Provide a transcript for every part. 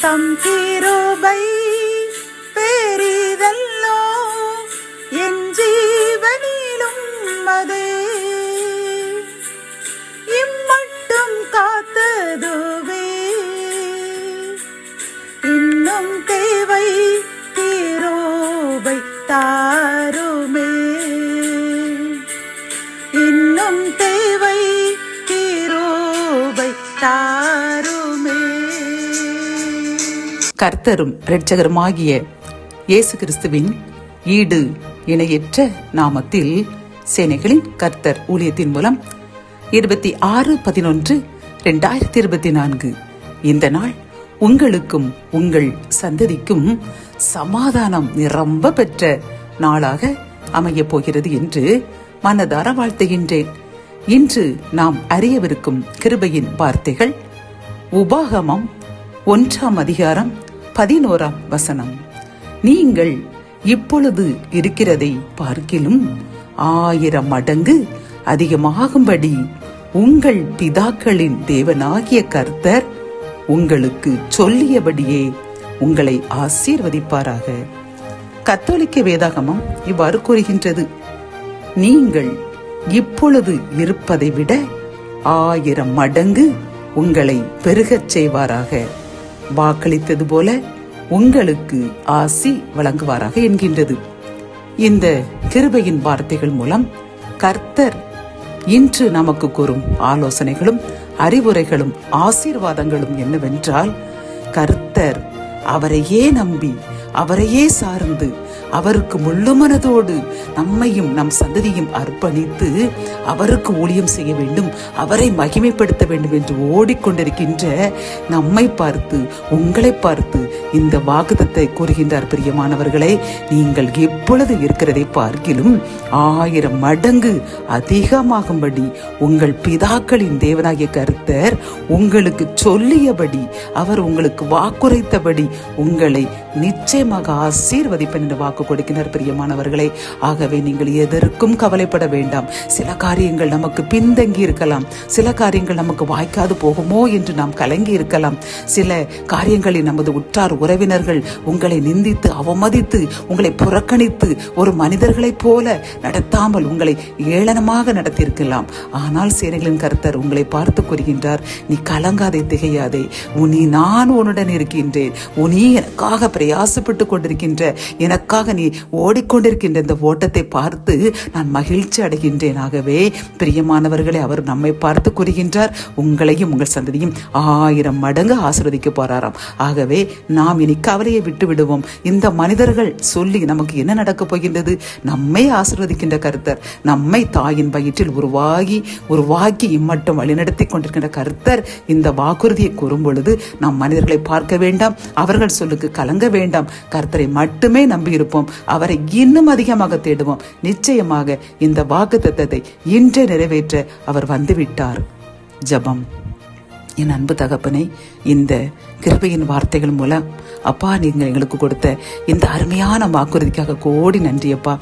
தம் கிருபை பெரிதல்லோ என் ஜீவனிலும் அதே இம்மட்டும் காத்ததுவே இன்னும் தேவை கிருபை தாருமே இன்னும் தேவை கிருபை தாருமே. கர்த்தரும் இரட்சகருமாகிய இயேசு கிறிஸ்துவின் ஈடு இணையற்ற நாமத்தில் சேனைகளின் கர்த்தர் ஊழியத்தின் மூலம் 26/11/2024 இந்த நாள் உங்களுக்கும் உங்கள் சந்ததிக்கும் சமாதானம் நிரம்ப பெற்ற நாளாக அமையப் போகிறது என்று மனதார வாழ்த்துகின்றேன். இன்று நாம் அறியவிருக்கும் கிருபையின் வார்த்தைகள் உபாகமம் 1:11 நீங்கள் இப்பொழுது இருக்கிறதை பார்க்கிலும் 1000 மடங்கு அதிகமாகும்படி உங்கள் பிதாக்களின் தேவனாகிய கர்த்தர் உங்களுக்கு சொல்லியபடியே உங்களை ஆசீர்வதிப்பாராக. கத்தோலிக்க வேதாகமம் இவ்வாறு கூறுகின்றது, நீங்கள் இப்பொழுது இருப்பதை விட 1000 மடங்கு உங்களை பெருகச் செய்வாராக, வாக்களித்தது போல உங்களுக்கு ஆசி வழங்குவாராக என்கின்றது. இந்த கிருபையின் வார்த்தைகள் மூலம் கர்த்தர் இன்று நமக்கு கூறும் ஆலோசனைகளும் அறிவுரைகளும் ஆசீர்வாதங்களும் என்னவென்றால், கர்த்தர் அவரையே நம்பி அவரையே சார்ந்து அவருக்கு முழு மனதோடு நம்மையும் நம் சந்ததியும் அர்ப்பணித்து அவருக்கு ஊழியம் செய்ய வேண்டும், அவரை மகிமைப்படுத்த வேண்டும் என்று ஓடிக்கொண்டிருக்கின்ற நம்மை பார்த்து உங்களை பார்த்து இந்த வாக்குத்தத்தை கூறுகின்றார். பிரியமானவர்களே, நீங்கள் எப்பொழுது இருக்கிறதை பார்க்கிலும் 1000 மடங்கு அதிகமாகும்படி உங்கள் பிதாக்களின் தேவனாகிய கர்த்தர் உங்களுக்கு சொல்லியபடி, அவர் உங்களுக்கு வாக்குரைத்தபடி உங்களை நிச்சயமாக ஆசீர்வதிப்பேன் என்று வாக்கு கொடுக்கிறார். பிரியமானவர்களே, ஆகவே நீங்கள் எதற்கும் கவலைப்பட வேண்டாம். சில காரியங்கள் நமக்கு பின்தங்கி இருக்கலாம், சில காரியங்கள் நமக்கு வாய்க்காது போகுமோ என்று நாம் கலங்கி இருக்கலாம். சில காரியங்களை நமது உற்றார் உறவினர்கள் உங்களை நிந்தித்து அவமதித்து உங்களை புறக்கணித்து ஒரு மனிதர்களைப் போல நடத்தாமல் உங்களை ஏளனமாக நடத்தியிருக்கலாம். ஆனால் சேனைகளின் கர்த்தர் உங்களை பார்த்து கூறுகின்றார், நீ கலங்காதே, திகையாதே, நான் உன்னுடன் இருக்கின்றேன். நீ எனக்காக பிரயாசப்பட்டு கொண்டிருக்கின்ற, எனக்காக நீ ஓடிக்கொண்டிருக்கின்ற இந்த ஓட்டத்தை பார்த்து நான் மகிழ்ச்சி அடைகின்றேன். ஆகவே பிரியமானவர்களே, அவர் நம்மை பார்த்து கூறுகின்றார், உங்களையும் உங்கள் சந்ததியும் 1000 மடங்கு ஆசீர்வதிக்க போறாராம். ஆகவே நாம் இனி கவலையை விட்டு விடுவோம். இந்த மனிதர்கள் சொல்லி நமக்கு என்ன நடக்க போகின்றது? நம்மை ஆசீர்வதிக்கின்ற கர்த்தர், நம்மை தாயின் வயிற்றில் உருவாக்கி இம்மட்டும் வழிநடத்தி கொண்டிருக்கின்ற கர்த்தர் இந்த வாக்குறுதியை கூறும் பொழுது நாம் மனிதர்களை பார்க்க வேண்டாம், அவர்கள் சொல்லுக்கு கலங்க வேண்டாம், கர்த்தரை மட்டுமே நம்பி இருப்போம், அவரை இன்னும் அதிகமாக தேடுவோம். நிச்சயமாக இந்த வாக்குத்தத்தத்தை இன்றே நிறைவேற்ற அவர் வந்துவிட்டார். ஜெபம். என் அன்பு தகப்பனை, இந்த கிருபையின் வார்த்தைகள் மூலம் அப்பா நீங்கள் எங்களுக்கு கொடுத்த இந்த அருமையான வாக்குறுதிக்காக கோடி நன்றி அப்பா.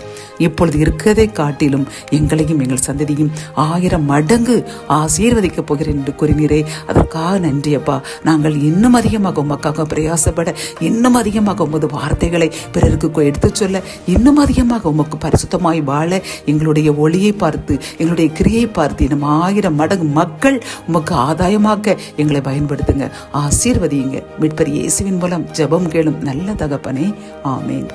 இப்பொழுது இருக்கிறதை காட்டிலும் எங்களையும் எங்கள் சந்ததியும் 1000 மடங்கு ஆசீர்வதிக்கப் போகிறேன் என்று கூறினீரே, அதற்காக நன்றி அப்பா. நாங்கள் இன்னும் அதிகமாக உமக்காக பிரயாசப்பட, இன்னும் அதிகமாக உமது வார்த்தைகளை பிறருக்கு எடுத்து சொல்ல, இன்னும் அதிகமாக உமக்கு பரிசுத்தமாய் வாழ எங்களுடைய ஒளியை பார்த்து எங்களுடைய கிரியை பார்த்து இன்னும் 1000 மடங்கு மக்கள் உமக்கு ஆதாயமாக்க எங்களை பயன்படுத்துங்க, ஆசீர்வதியுங்க. மீட்பர் இயேசுவின் மூலம் ஜெபம் கேளும் நல்ல தகப்பனே, ஆமேன்.